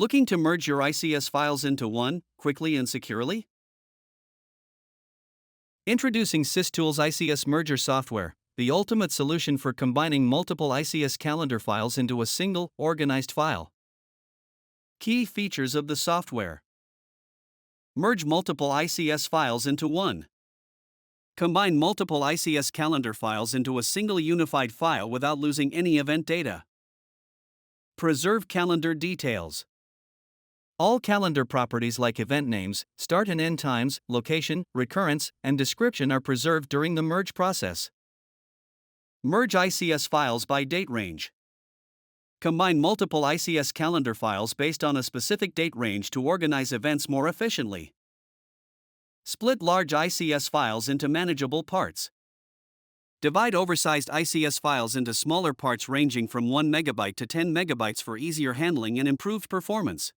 Looking to merge your ICS files into one, quickly and securely? Introducing SysTools ICS Merger software, the ultimate solution for combining multiple ICS calendar files into a single, organized file. Key features of the software: merge multiple ICS files into one. Combine multiple ICS calendar files into a single unified file without losing any event data. Preserve calendar details. All calendar properties like event names, start and end times, location, recurrence, and description are preserved during the merge process. Merge ICS files by date range. Combine multiple ICS calendar files based on a specific date range to organize events more efficiently. Split large ICS files into manageable parts. Divide oversized ICS files into smaller parts ranging from 1 MB to 10 MB for easier handling and improved performance.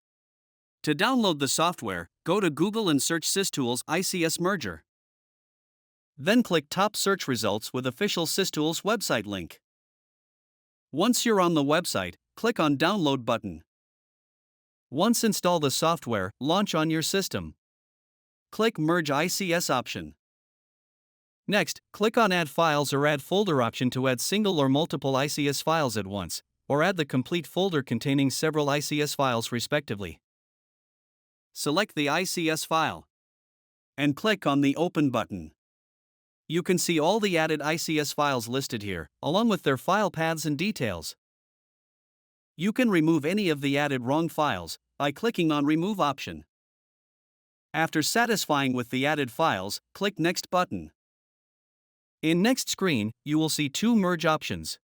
To download the software, go to Google and search SysTools ICS Merger. Then click top search results with official SysTools website link. Once you're on the website, click on Download button. Once install the software, launch on your system. Click Merge ICS option. Next, click on Add Files or Add Folder option to add single or multiple ICS files at once, or add the complete folder containing several ICS files respectively. Select the ICS file and click on the Open button. You can see all the added ICS files listed here, along with their file paths and details. You can remove any of the added wrong files by clicking on Remove option. After satisfying with the added files, click Next button. In Next screen, you will see two merge options.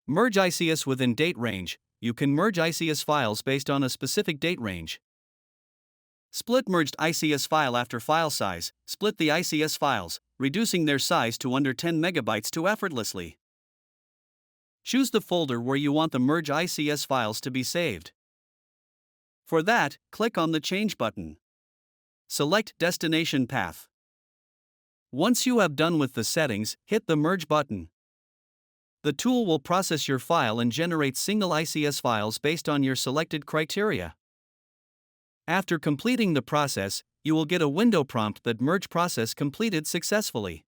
Merge ICS within date range. You can merge ICS files based on a specific date range. Split merged ICS file after file size. Split the ICS files, reducing their size to under 10 MB to effortlessly. Choose the folder where you want the merge ICS files to be saved. For that, click on the Change button. Select Destination Path. Once you have done with the settings, hit the Merge button. The tool will process your file and generate single ICS files based on your selected criteria. After completing the process, you will get a window prompt that merge process completed successfully.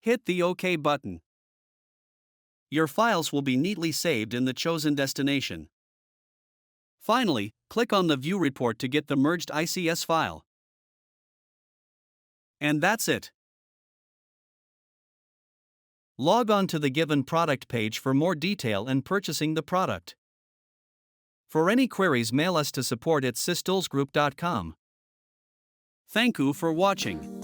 Hit the OK button. Your files will be neatly saved in the chosen destination. Finally, click on the View Report to get the merged ICS file. And that's it. Log on to the given product page for more detail and purchasing the product. For any queries, mail us to support@systoolsgroup.com. Thank you for watching.